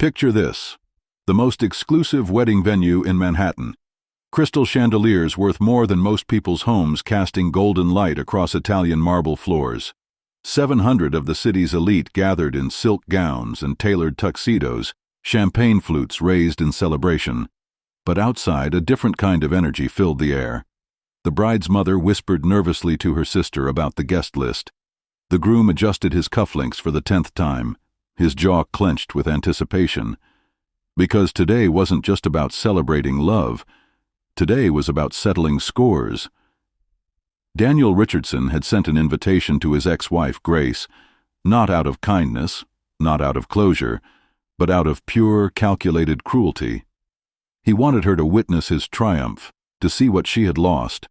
Picture this: the most exclusive wedding venue in Manhattan. Crystal chandeliers worth more than most people's homes casting golden light across Italian marble floors. 700 of the city's elite gathered in silk gowns and tailored tuxedos, champagne flutes raised in celebration. But outside, a different kind of energy filled the air. The bride's mother whispered nervously to her sister about the guest list. The groom adjusted his cufflinks for the 10th time, his jaw clenched with anticipation. Because today wasn't just about celebrating love. Today was about settling scores. Daniel Richardson had sent an invitation to his ex-wife, Grace, not out of kindness, not out of closure, but out of pure, calculated cruelty. He wanted her to witness his triumph, to see what she had lost,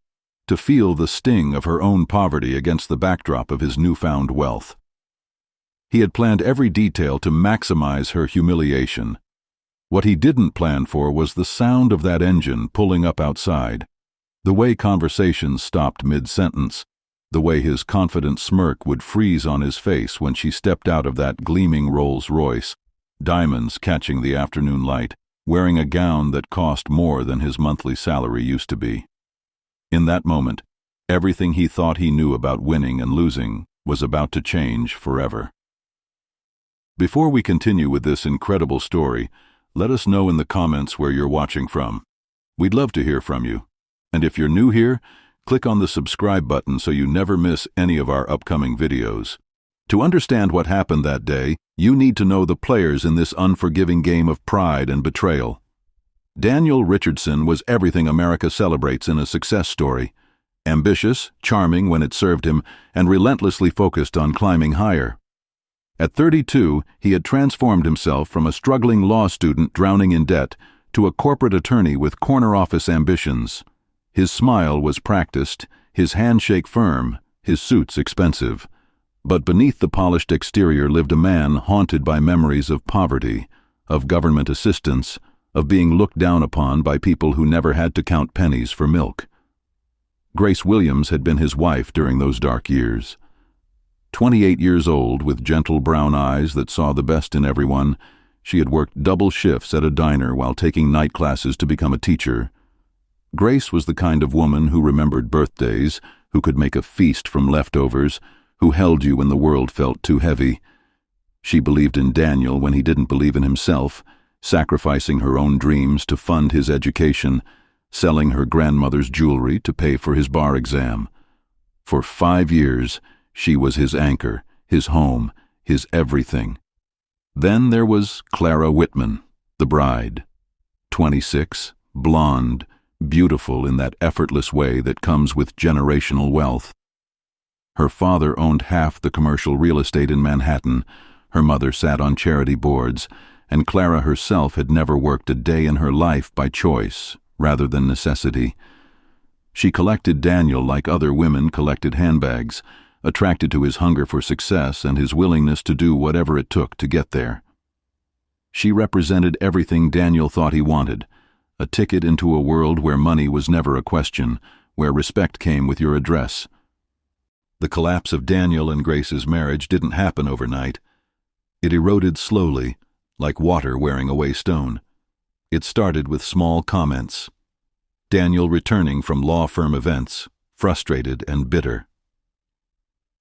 to feel the sting of her own poverty against the backdrop of his newfound wealth. He had planned every detail to maximize her humiliation. What he didn't plan for was the sound of that engine pulling up outside, the way conversations stopped mid-sentence, the way his confident smirk would freeze on his face when she stepped out of that gleaming Rolls-Royce, diamonds catching the afternoon light, wearing a gown that cost more than his monthly salary used to be. In that moment, everything he thought he knew about winning and losing was about to change forever. Before we continue with this incredible story, let us know in the comments where you're watching from. We'd love to hear from you. And if you're new here, click on the subscribe button so you never miss any of our upcoming videos. To understand what happened that day, you need to know the players in this unforgiving game of pride and betrayal. Daniel Richardson was everything America celebrates in a success story. Ambitious, charming when it served him, and relentlessly focused on climbing higher. At 32, he had transformed himself from a struggling law student drowning in debt to a corporate attorney with corner office ambitions. His smile was practiced, his handshake firm, his suits expensive. But beneath the polished exterior lived a man haunted by memories of poverty, of government assistance, of being looked down upon by people who never had to count pennies for milk. Grace Williams had been his wife during those dark years. 28 years old, with gentle brown eyes that saw the best in everyone, she had worked double shifts at a diner while taking night classes to become a teacher. Grace was the kind of woman who remembered birthdays, who could make a feast from leftovers, who held you when the world felt too heavy. She believed in Daniel when he didn't believe in himself, sacrificing her own dreams to fund his education, selling her grandmother's jewelry to pay for his bar exam. For 5 years, she was his anchor, his home, his everything. Then there was Clara Whitman, the bride. 26, blonde, beautiful in that effortless way that comes with generational wealth. Her father owned half the commercial real estate in Manhattan, her mother sat on charity boards, and Clara herself had never worked a day in her life by choice, rather than necessity. She collected Daniel like other women collected handbags, attracted to his hunger for success and his willingness to do whatever it took to get there. She represented everything Daniel thought he wanted, a ticket into a world where money was never a question, where respect came with your address. The collapse of Daniel and Grace's marriage didn't happen overnight. It eroded slowly, like water wearing away stone. It started with small comments. Daniel returning from law firm events, frustrated and bitter.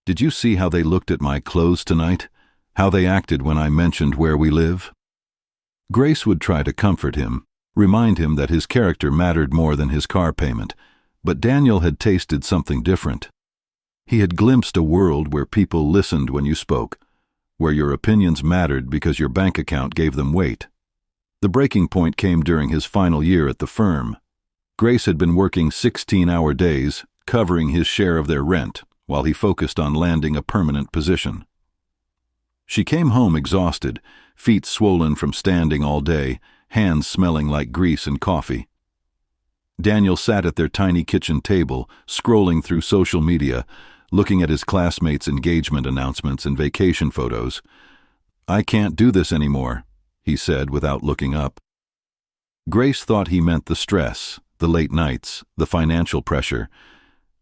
"Did you see how they looked at my clothes tonight? How they acted when I mentioned where we live?" Grace would try to comfort him, remind him that his character mattered more than his car payment, but Daniel had tasted something different. He had glimpsed a world where people listened when you spoke, where your opinions mattered because your bank account gave them weight. The breaking point came during his final year at the firm. Grace had been working 16-hour days, covering his share of their rent, while he focused on landing a permanent position. She came home exhausted, feet swollen from standing all day, hands smelling like grease and coffee. Daniel sat at their tiny kitchen table, scrolling through social media, looking at his classmates' engagement announcements and vacation photos. "I can't do this anymore," he said without looking up. Grace thought he meant the stress, the late nights, the financial pressure.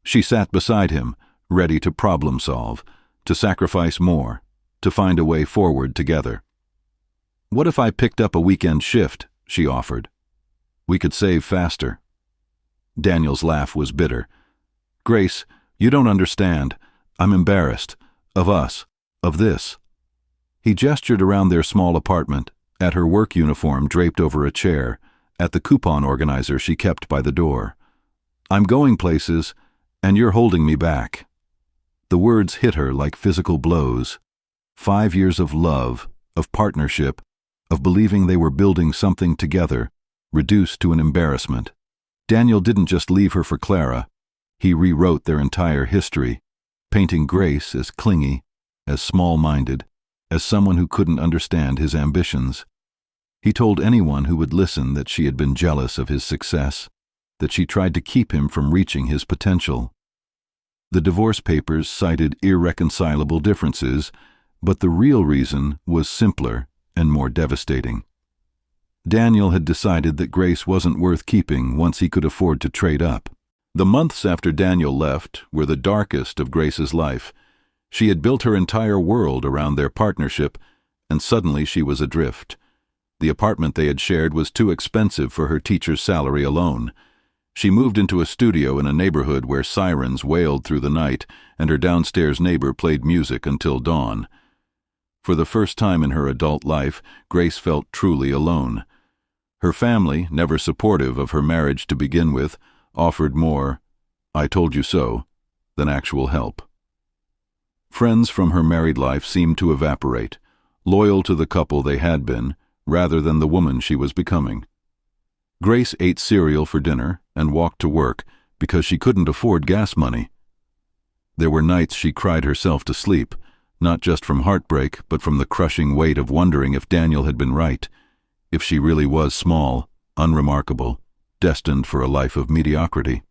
She sat beside him, ready to problem solve, to sacrifice more, to find a way forward together. "What if I picked up a weekend shift?" she offered. "We could save faster." Daniel's laugh was bitter. "Grace, you don't understand. I'm embarrassed. Of us. Of this." He gestured around their small apartment, at her work uniform draped over a chair, at the coupon organizer she kept by the door. "I'm going places, and you're holding me back." The words hit her like physical blows. 5 years of love, of partnership, of believing they were building something together, reduced to an embarrassment. Daniel didn't just leave her for Clara. He rewrote their entire history, painting Grace as clingy, as small-minded, as someone who couldn't understand his ambitions. He told anyone who would listen that she had been jealous of his success, that she tried to keep him from reaching his potential. The divorce papers cited irreconcilable differences, but the real reason was simpler and more devastating. Daniel had decided that Grace wasn't worth keeping once he could afford to trade up. The months after Daniel left were the darkest of Grace's life. She had built her entire world around their partnership, and suddenly she was adrift. The apartment they had shared was too expensive for her teacher's salary alone. She moved into a studio in a neighborhood where sirens wailed through the night, and her downstairs neighbor played music until dawn. For the first time in her adult life, Grace felt truly alone. Her family, never supportive of her marriage to begin with, offered more "I told you so" than actual help. Friends from her married life seemed to evaporate, loyal to the couple they had been, rather than the woman she was becoming. Grace ate cereal for dinner and walked to work because she couldn't afford gas money. There were nights she cried herself to sleep, not just from heartbreak, but from the crushing weight of wondering if Daniel had been right, if she really was small, unremarkable, destined for a life of mediocrity.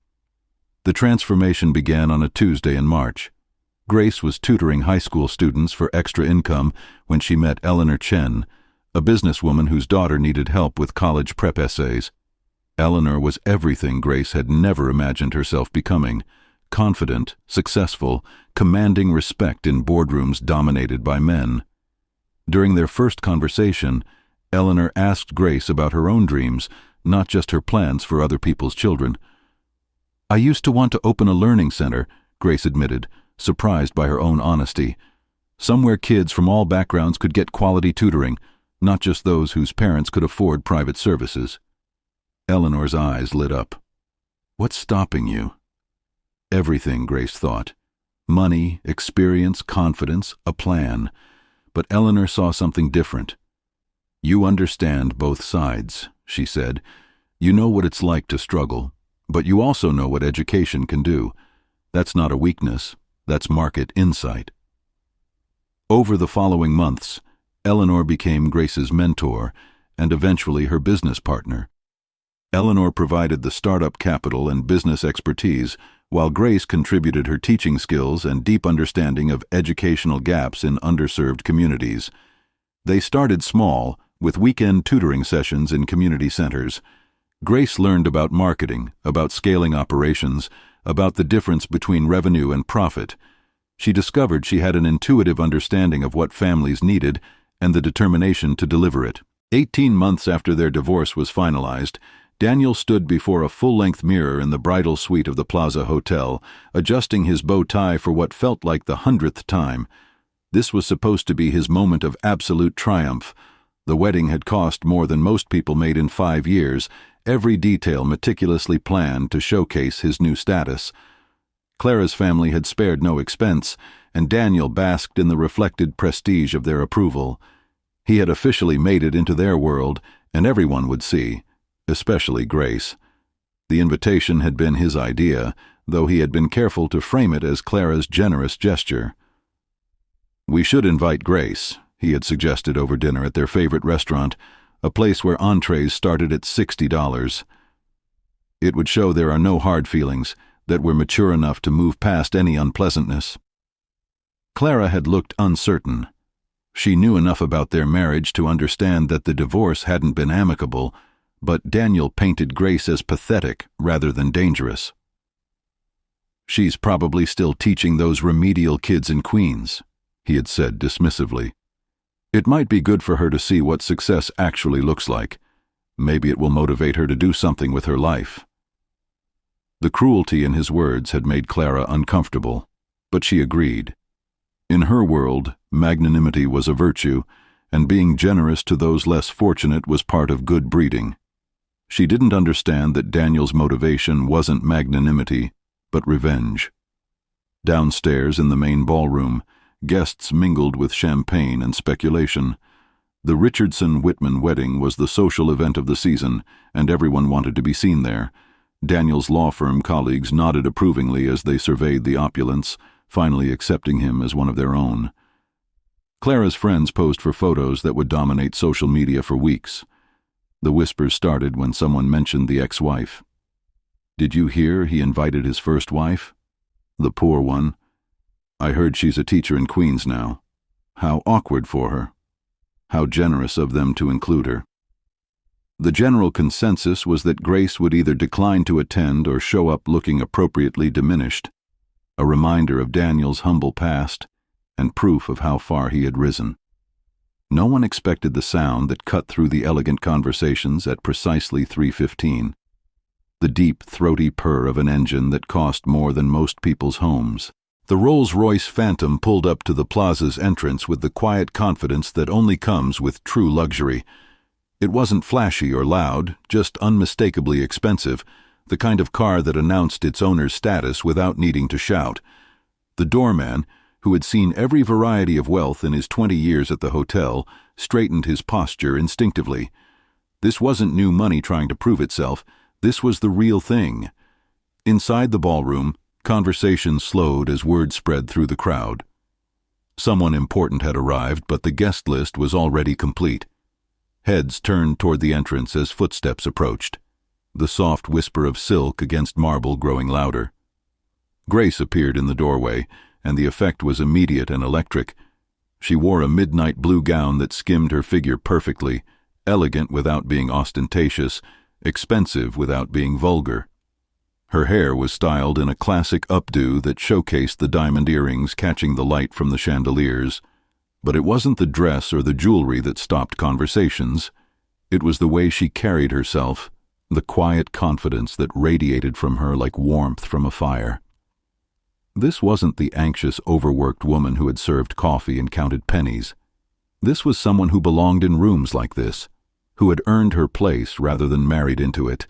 The transformation began on a Tuesday in March. Grace was tutoring high school students for extra income when she met Eleanor Chen, a businesswoman whose daughter needed help with college prep essays. Eleanor was everything Grace had never imagined herself becoming: confident, successful, commanding respect in boardrooms dominated by men. During their first conversation, Eleanor asked Grace about her own dreams, not just her plans for other people's children. "I used to want to open a learning center," Grace admitted, surprised by her own honesty. "Somewhere kids from all backgrounds could get quality tutoring, not just those whose parents could afford private services." Eleanor's eyes lit up. "What's stopping you?" Everything, Grace thought. Money, experience, confidence, a plan. But Eleanor saw something different. "You understand both sides," she said. "You know what it's like to struggle, but you also know what education can do. That's not a weakness. That's market insight." Over the following months, Eleanor became Grace's mentor and eventually her business partner. Eleanor provided the startup capital and business expertise, while Grace contributed her teaching skills and deep understanding of educational gaps in underserved communities. They started small, with weekend tutoring sessions in community centers. Grace learned about marketing, about scaling operations, about the difference between revenue and profit. She discovered she had an intuitive understanding of what families needed and the determination to deliver it. 18 months after their divorce was finalized, Daniel stood before a full-length mirror in the bridal suite of the Plaza Hotel, adjusting his bow tie for what felt like the 100th time. This was supposed to be his moment of absolute triumph. The wedding had cost more than most people made in 5 years, every detail meticulously planned to showcase his new status. Clara's family had spared no expense, and Daniel basked in the reflected prestige of their approval. He had officially made it into their world, and everyone would see, especially Grace. The invitation had been his idea, though he had been careful to frame it as Clara's generous gesture. "We should invite Grace," he had suggested over dinner at their favorite restaurant, a place where entrees started at $60. "It would show there are no hard feelings, that we're mature enough to move past any unpleasantness." Clara had looked uncertain. She knew enough about their marriage to understand that the divorce hadn't been amicable, but Daniel painted Grace as pathetic rather than dangerous. "She's probably still teaching those remedial kids in Queens," he had said dismissively. It might be good for her to see what success actually looks like. Maybe it will motivate her to do something with her life. The cruelty in his words had made Clara uncomfortable, but she agreed. In her world, magnanimity was a virtue, and being generous to those less fortunate was part of good breeding. She didn't understand that Daniel's motivation wasn't magnanimity, but revenge. Downstairs in the main ballroom, guests mingled with champagne and speculation. The Richardson-Whitman wedding was the social event of the season, and everyone wanted to be seen there. Daniel's law firm colleagues nodded approvingly as they surveyed the opulence, finally accepting him as one of their own. Clara's friends posed for photos that would dominate social media for weeks. The whispers started when someone mentioned the ex-wife. "Did you hear he invited his first wife? The poor one. I heard she's a teacher in Queens now. How awkward for her. How generous of them to include her." The general consensus was that Grace would either decline to attend or show up looking appropriately diminished, a reminder of Daniel's humble past and proof of how far he had risen. No one expected the sound that cut through the elegant conversations at precisely 3:15, the deep, throaty purr of an engine that cost more than most people's homes. The Rolls-Royce Phantom pulled up to the plaza's entrance with the quiet confidence that only comes with true luxury. It wasn't flashy or loud, just unmistakably expensive, the kind of car that announced its owner's status without needing to shout. The doorman, who had seen every variety of wealth in his 20 years at the hotel, straightened his posture instinctively. This wasn't new money trying to prove itself. This was the real thing. Inside the ballroom, conversation slowed as word spread through the crowd. Someone important had arrived, but the guest list was already complete. Heads turned toward the entrance as footsteps approached, the soft whisper of silk against marble growing louder. Grace appeared in the doorway, and the effect was immediate and electric. She wore a midnight blue gown that skimmed her figure perfectly, elegant without being ostentatious, expensive without being vulgar. Her hair was styled in a classic updo that showcased the diamond earrings catching the light from the chandeliers. But it wasn't the dress or the jewelry that stopped conversations. It was the way she carried herself, the quiet confidence that radiated from her like warmth from a fire. This wasn't the anxious, overworked woman who had served coffee and counted pennies. This was someone who belonged in rooms like this, who had earned her place rather than married into it.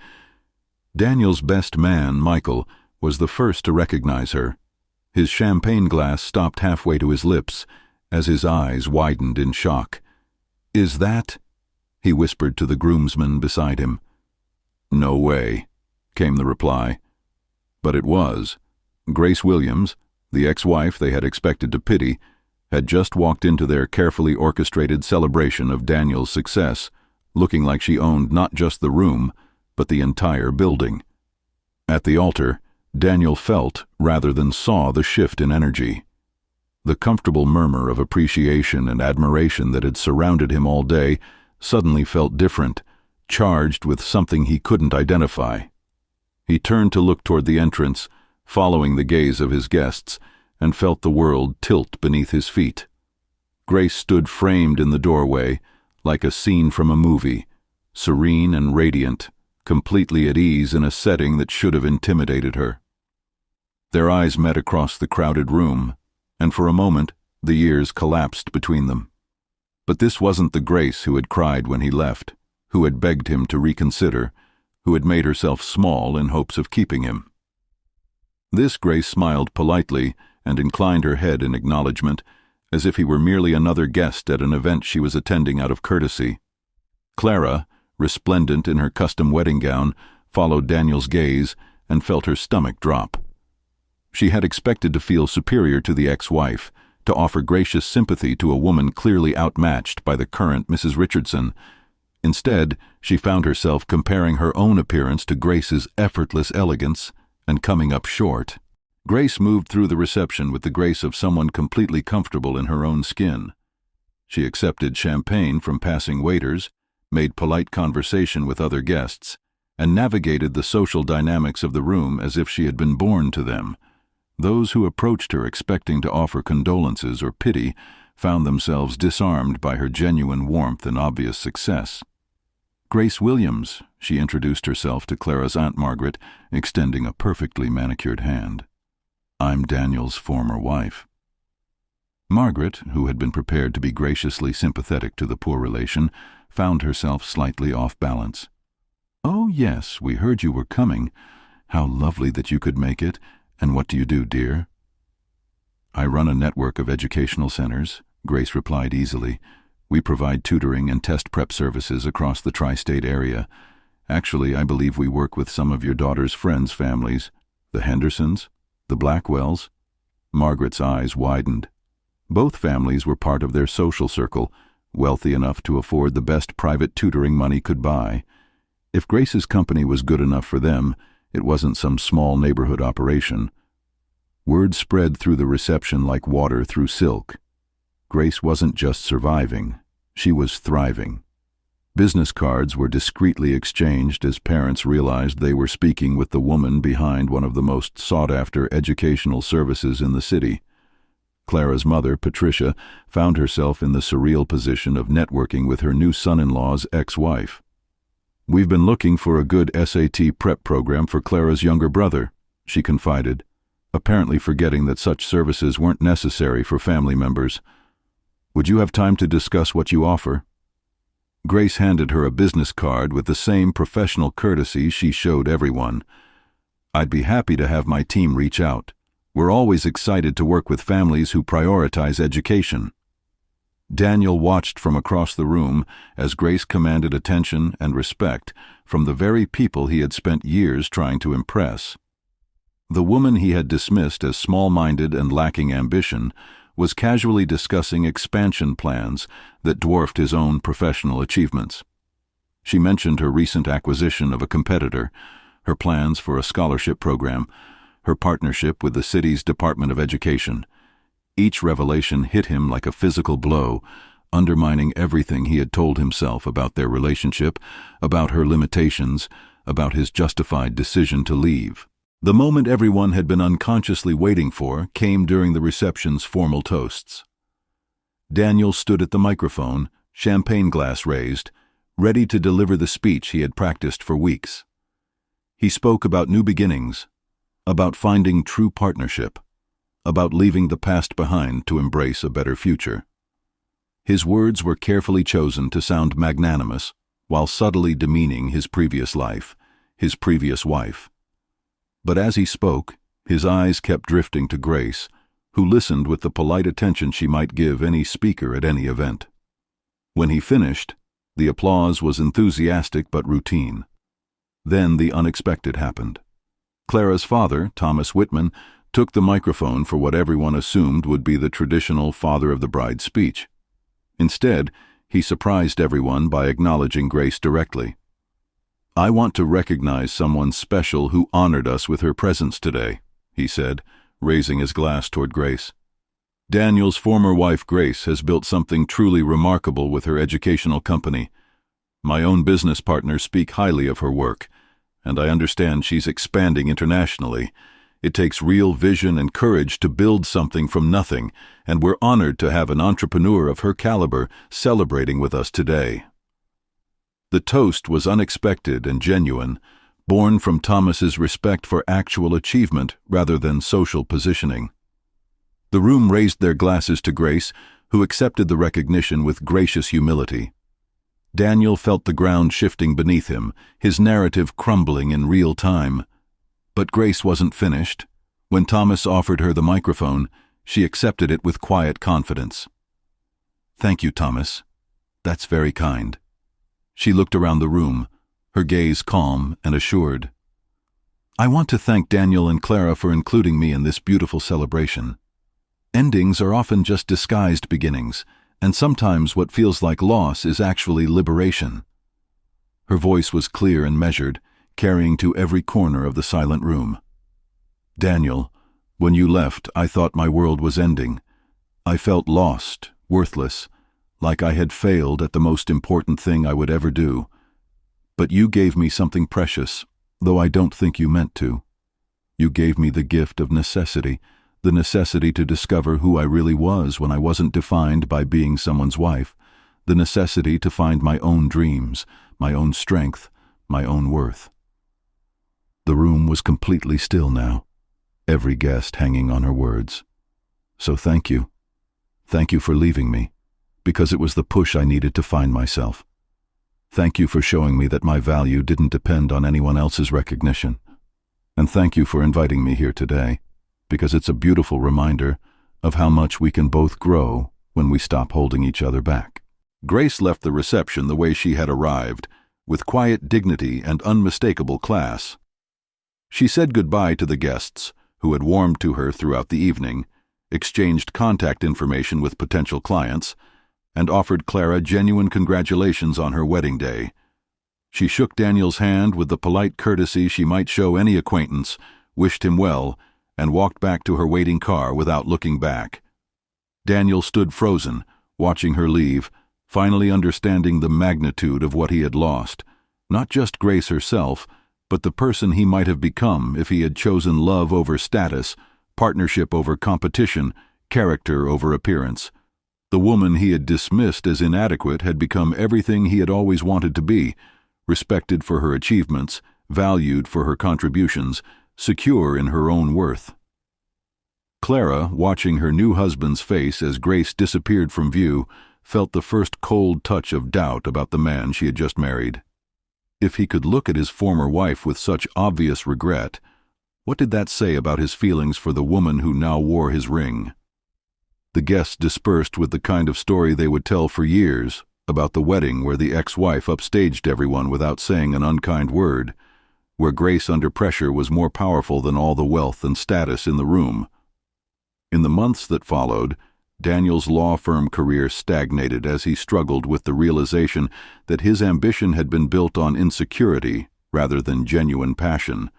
Daniel's best man, Michael, was the first to recognize her. His champagne glass stopped halfway to his lips as his eyes widened in shock. "Is that?" he whispered to the groomsman beside him. "No way," came the reply. But it was. Grace Williams, the ex-wife they had expected to pity, had just walked into their carefully orchestrated celebration of Daniel's success, looking like she owned not just the room, but the entire building. At the altar, Daniel felt, rather than saw, the shift in energy. The comfortable murmur of appreciation and admiration that had surrounded him all day suddenly felt different, charged with something he couldn't identify. He turned to look toward the entrance, following the gaze of his guests, and felt the world tilt beneath his feet. Grace stood framed in the doorway, like a scene from a movie, serene and radiant, completely at ease in a setting that should have intimidated her. Their eyes met across the crowded room, and for a moment the years collapsed between them. But this wasn't the Grace who had cried when he left, who had begged him to reconsider, who had made herself small in hopes of keeping him. This Grace smiled politely and inclined her head in acknowledgement, as if he were merely another guest at an event she was attending out of courtesy. Clara, resplendent in her custom wedding gown, followed Daniel's gaze and felt her stomach drop. She had expected to feel superior to the ex-wife, to offer gracious sympathy to a woman clearly outmatched by the current Mrs. Richardson. Instead, she found herself comparing her own appearance to Grace's effortless elegance and coming up short. Grace moved through the reception with the grace of someone completely comfortable in her own skin. She accepted champagne from passing waiters, made polite conversation with other guests, and navigated the social dynamics of the room as if she had been born to them. Those who approached her expecting to offer condolences or pity found themselves disarmed by her genuine warmth and obvious success. "Grace Williams," she introduced herself to Clara's Aunt Margaret, extending a perfectly manicured hand. "I'm Daniel's former wife." Margaret, who had been prepared to be graciously sympathetic to the poor relation, found herself slightly off balance. "Oh, yes, we heard you were coming. How lovely that you could make it. And what do you do, dear?" "I run a network of educational centers," Grace replied easily. "We provide tutoring and test prep services across the tri-state area. Actually, I believe we work with some of your daughter's friends' families. The Hendersons? The Blackwells?" Margaret's eyes widened. Both families were part of their social circle, wealthy enough to afford the best private tutoring money could buy. If Grace's company was good enough for them, it wasn't some small neighborhood operation. Word spread through the reception like water through silk. Grace wasn't just surviving, she was thriving. Business cards were discreetly exchanged as parents realized they were speaking with the woman behind one of the most sought-after educational services in the city. Clara's mother, Patricia, found herself in the surreal position of networking with her new son-in-law's ex-wife. "We've been looking for a good SAT prep program for Clara's younger brother," she confided, apparently forgetting that such services weren't necessary for family members. "Would you have time to discuss what you offer?" Grace handed her a business card with the same professional courtesy she showed everyone. "I'd be happy to have my team reach out. We're always excited to work with families who prioritize education." Daniel watched from across the room as Grace commanded attention and respect from the very people he had spent years trying to impress. The woman he had dismissed as small-minded and lacking ambition was casually discussing expansion plans that dwarfed his own professional achievements. She mentioned her recent acquisition of a competitor, her plans for a scholarship program, her partnership with the city's Department of Education. Each revelation hit him like a physical blow, undermining everything he had told himself about their relationship, about her limitations, about his justified decision to leave. The moment everyone had been unconsciously waiting for came during the reception's formal toasts. Daniel stood at the microphone, champagne glass raised, ready to deliver the speech he had practiced for weeks. He spoke about new beginnings, about finding true partnership, about leaving the past behind to embrace a better future. His words were carefully chosen to sound magnanimous, while subtly demeaning his previous life, his previous wife. But as he spoke, his eyes kept drifting to Grace, who listened with the polite attention she might give any speaker at any event. When he finished, the applause was enthusiastic but routine. Then the unexpected happened. Clara's father, Thomas Whitman, took the microphone for what everyone assumed would be the traditional father of the bride speech. Instead, he surprised everyone by acknowledging Grace directly. "I want to recognize someone special who honored us with her presence today," he said, raising his glass toward Grace. "Daniel's former wife, Grace, has built something truly remarkable with her educational company. My own business partners speak highly of her work, and I understand she's expanding internationally. It takes real vision and courage to build something from nothing, and we're honored to have an entrepreneur of her caliber celebrating with us today." The toast was unexpected and genuine, born from Thomas's respect for actual achievement rather than social positioning. The room raised their glasses to Grace, who accepted the recognition with gracious humility. Daniel felt the ground shifting beneath him, his narrative crumbling in real time. But Grace wasn't finished. When Thomas offered her the microphone, she accepted it with quiet confidence. "Thank you, Thomas. That's very kind." She looked around the room, her gaze calm and assured. "I want to thank Daniel and Clara for including me in this beautiful celebration. Endings are often just disguised beginnings, and sometimes what feels like loss is actually liberation." Her voice was clear and measured, carrying to every corner of the silent room. "Daniel, when you left, I thought my world was ending. I felt lost, worthless, like I had failed at the most important thing I would ever do. But you gave me something precious, though I don't think you meant to. You gave me the gift of necessity, the necessity to discover who I really was when I wasn't defined by being someone's wife, the necessity to find my own dreams, my own strength, my own worth. The room was completely still now, every guest hanging on her words. So thank you. Thank you for leaving me, because it was the push I needed to find myself. Thank you for showing me that my value didn't depend on anyone else's recognition. And thank you for inviting me here today, because it's a beautiful reminder of how much we can both grow when we stop holding each other back. Grace left the reception the way she had arrived, with quiet dignity and unmistakable class. She said goodbye to the guests, who had warmed to her throughout the evening, exchanged contact information with potential clients, and offered Clara genuine congratulations on her wedding day. She shook Daniel's hand with the polite courtesy she might show any acquaintance, wished him well, and walked back to her waiting car without looking back. Daniel stood frozen, watching her leave, finally understanding the magnitude of what he had lost, not just Grace herself, but the person he might have become if he had chosen love over status, partnership over competition, character over appearance. The woman he had dismissed as inadequate had become everything he had always wanted to be, respected for her achievements, valued for her contributions, secure in her own worth. Clara, watching her new husband's face as Grace disappeared from view, felt the first cold touch of doubt about the man she had just married. If he could look at his former wife with such obvious regret, what did that say about his feelings for the woman who now wore his ring? The guests dispersed with the kind of story they would tell for years about the wedding where the ex-wife upstaged everyone without saying an unkind word, where Grace under pressure was more powerful than all the wealth and status in the room. In the months that followed, Daniel's law firm career stagnated as he struggled with the realization that his ambition had been built on insecurity rather than genuine passion.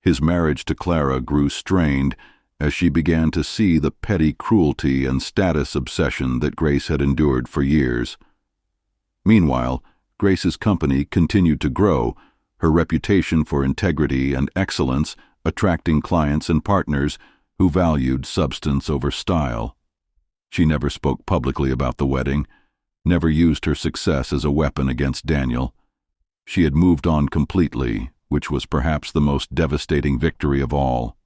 His marriage to Clara grew strained as she began to see the petty cruelty and status obsession that Grace had endured for years. Meanwhile, Grace's company continued to grow, her reputation for integrity and excellence attracting clients and partners who valued substance over style. She never spoke publicly about the wedding, never used her success as a weapon against Daniel. She had moved on completely, which was perhaps the most devastating victory of all.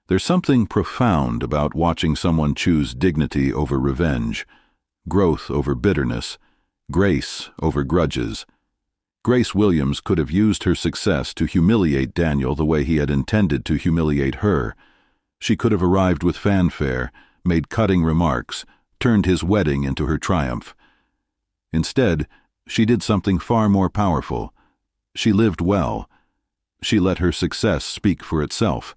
There's something profound about watching someone choose dignity over revenge, growth over bitterness, grace over grudges. Grace Williams could have used her success to humiliate Daniel the way he had intended to humiliate her. She could have arrived with fanfare, made cutting remarks, turned his wedding into her triumph. Instead, she did something far more powerful. She lived well. She let her success speak for itself.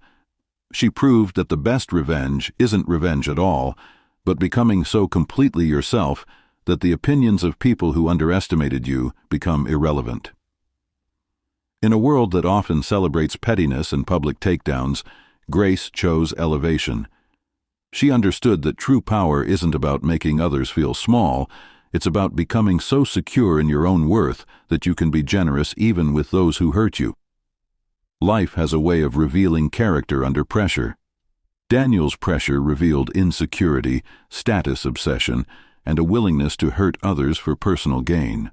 She proved that the best revenge isn't revenge at all, but becoming so completely yourself that the opinions of people who underestimated you become irrelevant. In a world that often celebrates pettiness and public takedowns, Grace chose elevation. She understood that true power isn't about making others feel small, it's about becoming so secure in your own worth that you can be generous even with those who hurt you. Life has a way of revealing character under pressure. Daniel's pressure revealed insecurity, status obsession, and a willingness to hurt others for personal gain.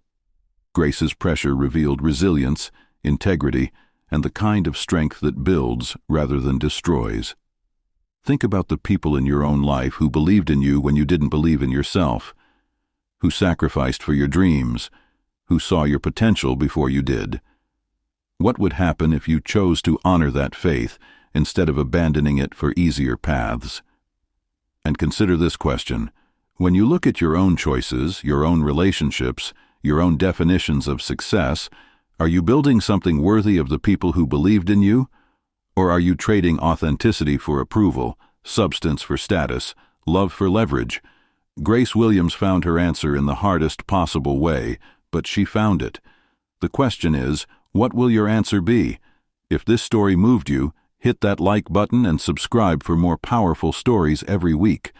Grace's pressure revealed resilience, integrity, and the kind of strength that builds rather than destroys. Think about the people in your own life who believed in you when you didn't believe in yourself, who sacrificed for your dreams, who saw your potential before you did. What would happen if you chose to honor that faith instead of abandoning it for easier paths? And consider this question. When you look at your own choices, your own relationships, your own definitions of success, are you building something worthy of the people who believed in you? Or are you trading authenticity for approval, substance for status, love for leverage? Grace Williams found her answer in the hardest possible way, but she found it. The question is, what will your answer be? If this story moved you, hit that like button and subscribe for more powerful stories every week.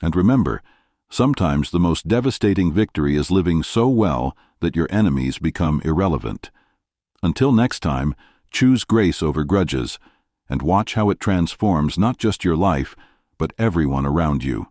And remember, sometimes the most devastating victory is living so well that your enemies become irrelevant. Until next time, choose grace over grudges, and watch how it transforms not just your life, but everyone around you.